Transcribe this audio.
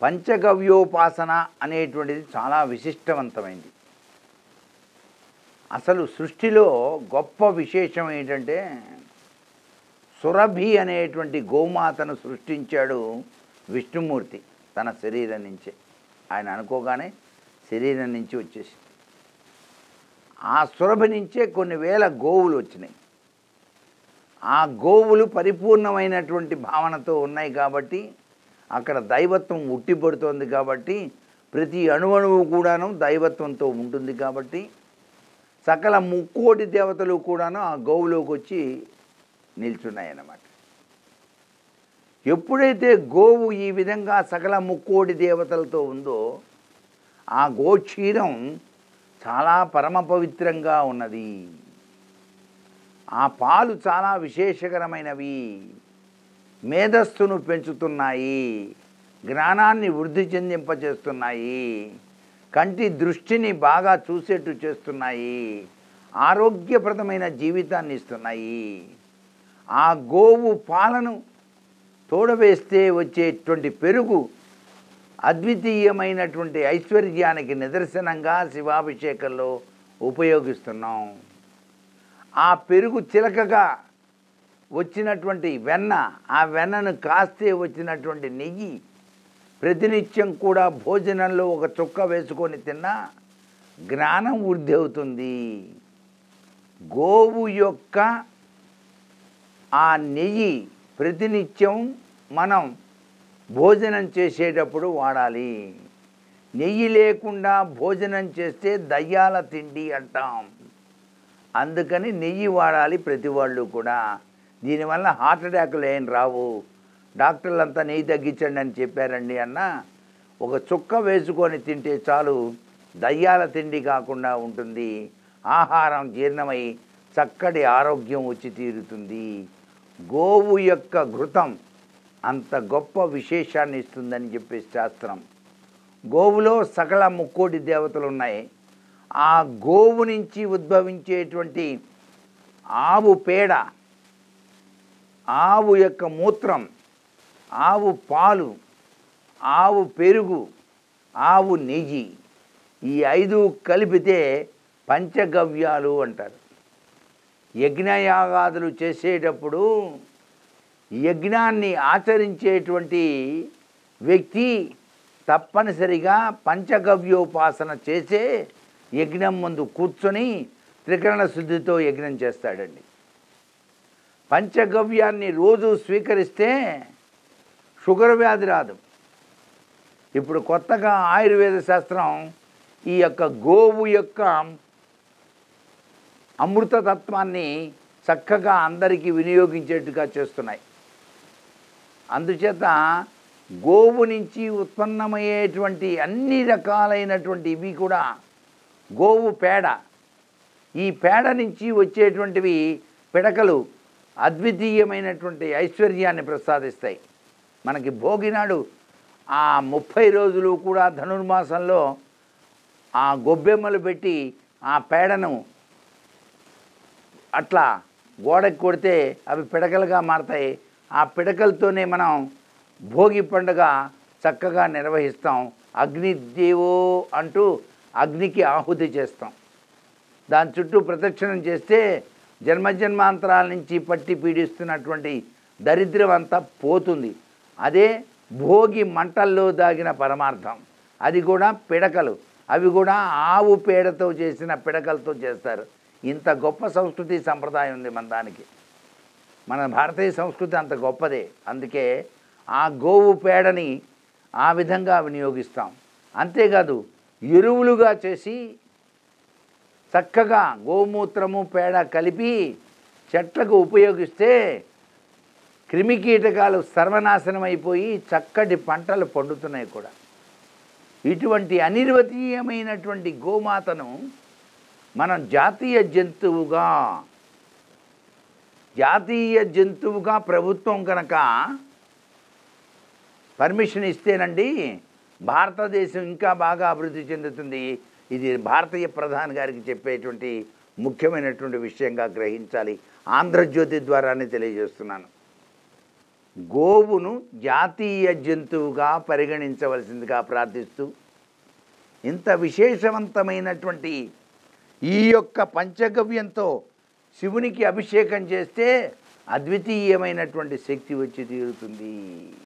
పంచగవ్యోపాసన అనేటువంటిది చాలా విశిష్టవంతమైంది. అసలు సృష్టిలో గొప్ప విశేషం ఏంటంటే సురభి అనేటువంటి గోమాతను సృష్టించాడు విష్ణుమూర్తి తన శరీరం నుంచే. ఆయన అనుకోగానే శరీరం నుంచి వచ్చేసి ఆ సురభి నుంచే కొన్ని వేల గోవులు వచ్చినాయి. ఆ గోవులు పరిపూర్ణమైనటువంటి భావనతో ఉన్నాయి కాబట్టి అక్కడ దైవత్వం ఉట్టిపడుతోంది. కాబట్టి ప్రతి అణువణువు కూడాను దైవత్వంతో ఉంటుంది. కాబట్టి సకల ముక్కోటి దేవతలు కూడాను ఆ గోవులోకి వచ్చి నిల్చున్నాయన్నమాట. ఎప్పుడైతే గోవు ఈ విధంగా సకల ముక్కోటి దేవతలతో ఉందో ఆ గోక్షీరం చాలా పరమ పవిత్రంగా ఉన్నది. ఆ పాలు చాలా విశేషకరమైనవి, మేధస్సును పెంచుతున్నాయి, జ్ఞానాన్ని వృద్ధి చెందింపచేస్తున్నాయి, కంటి దృష్టిని బాగా చూసేట్టు చేస్తున్నాయి, ఆరోగ్యప్రదమైన జీవితాన్ని ఇస్తున్నాయి. ఆ గోవు పాలను తోడవేస్తే వచ్చేటువంటి పెరుగు అద్వితీయమైనటువంటి ఐశ్వర్యానికి నిదర్శనంగా శివాభిషేకంలో ఉపయోగిస్తున్నాం. ఆ పెరుగు చిలకగా వచ్చినటువంటి వెన్న, ఆ వెన్నను కాస్తే వచ్చినటువంటి నెయ్యి ప్రతినిత్యం కూడా భోజనంలో ఒక చుక్క వేసుకొని తిన్నా జ్ఞానం వృద్ధి అవుతుంది. గోవు యొక్క ఆ నెయ్యి ప్రతినిత్యం మనం భోజనం చేసేటప్పుడు వాడాలి. నెయ్యి లేకుండా భోజనం చేస్తే దయ్యాల తిండి అంటాం. అందుకని నెయ్యి వాడాలి ప్రతి వాళ్ళు కూడా. దీనివల్ల హార్ట్ అటాకులు ఏం రావు. డాక్టర్లంతా నెయ్యి తగ్గించండి అని చెప్పారండి అన్న ఒక చుక్క వేసుకొని తింటే చాలు, దయ్యాల తిండి కాకుండా ఉంటుంది. ఆహారం జీర్ణమై చక్కటి ఆరోగ్యం వచ్చి తీరుతుంది. గోవు యొక్క ఘృతం అంత గొప్ప విశేషాన్ని ఇస్తుందని చెప్పే శాస్త్రం. గోవులో సకల ముక్కోటి దేవతలు ఉన్నాయి. ఆ గోవు నుంచి ఉద్భవించేటువంటి ఆవు పేడ, ఆవు యొక్క మూత్రం, ఆవు పాలు, ఆవు పెరుగు, ఆవు నెయ్యి, ఈ 5 కలిపితే పంచగవ్యాలు అంటారు. యజ్ఞయాగాదులు చేసేటప్పుడు యజ్ఞాన్ని ఆచరించేటువంటి వ్యక్తి తప్పనిసరిగా పంచగవ్యోపాసన చేసే యజ్ఞం ముందు కూర్చొని త్రికరణ శుద్ధితో యజ్ఞం చేస్తాడండి. పంచగవ్యాన్ని రోజు స్వీకరిస్తే షుగర్ వ్యాధి రాదు. ఇప్పుడు కొత్తగా ఆయుర్వేద శాస్త్రం ఈ యొక్క గోవు యొక్క అమృతతత్వాన్ని చక్కగా అందరికీ వినియోగించేట్టుగా చేస్తున్నాయి. అందుచేత గోవు నుంచి ఉత్పన్నమయ్యేటువంటి అన్ని రకాలైనటువంటి ఇవి కూడా గోవు పేడ, ఈ పేడ నుంచి వచ్చేటువంటివి పిడకలు అద్వితీయమైనటువంటి ఐశ్వర్యాన్ని ప్రసాదిస్తాయి. మనకి భోగినాడు ఆ 30 రోజులు కూడా ధనుర్మాసంలో ఆ గొబ్బెమ్మలు పెట్టి ఆ పేడను అట్లా గోడకి కొడితే అవి పిడకలుగా మారతాయి. ఆ పిడకలతోనే మనం భోగి పండుగ చక్కగా నిర్వహిస్తాం. అగ్నిదేవో అంటూ అగ్నికి ఆహుతి చేస్తాం. దాని చుట్టూ ప్రదక్షిణం చేస్తే జన్మజన్మాంతరాల నుంచి పట్టి పీడిస్తున్నటువంటి దరిద్రం అంతా పోతుంది. అదే భోగి మంటల్లో దాగిన పరమార్థం. అది కూడా పిడకలు, అవి కూడా ఆవు పేడతో చేసిన పిడకలతో చేస్తారు. ఇంత గొప్ప సంస్కృతి సంప్రదాయం ఉంది మన దానికి. మన భారతీయ సంస్కృతి అంత గొప్పదే. అందుకే ఆ గోవు పేడని ఆ విధంగా వినియోగిస్తాం. అంతేకాదు ఎరువులుగా చేసి చక్కగా గోమూత్రము పేడ కలిపి చెట్లకు ఉపయోగిస్తే క్రిమికీటకాలు సర్వనాశనం అయిపోయి చక్కటి పంటలు పండుతున్నాయి కూడా. ఇటువంటి అనిర్వచనీయమైనటువంటి గోమాతను మనం జాతీయ జంతువుగా ప్రభుత్వం కనుక పర్మిషన్ ఇస్తేనండి భారతదేశం ఇంకా బాగా అభివృద్ధి చెందుతుంది. ఇది భారతీయ ప్రధాని గారికి చెప్పేటువంటి ముఖ్యమైనటువంటి విషయంగా గ్రహించాలి. ఆంధ్రజ్యోతి ద్వారానే తెలియజేస్తున్నాను. గోవును జాతీయ జంతువుగా పరిగణించవలసిందిగా ప్రార్థిస్తూ, ఇంత విశేషవంతమైనటువంటి ఈ యొక్క పంచగవ్యంతో శివునికి అభిషేకం చేస్తే అద్వితీయమైనటువంటి శక్తి వచ్చి తీరుతుంది.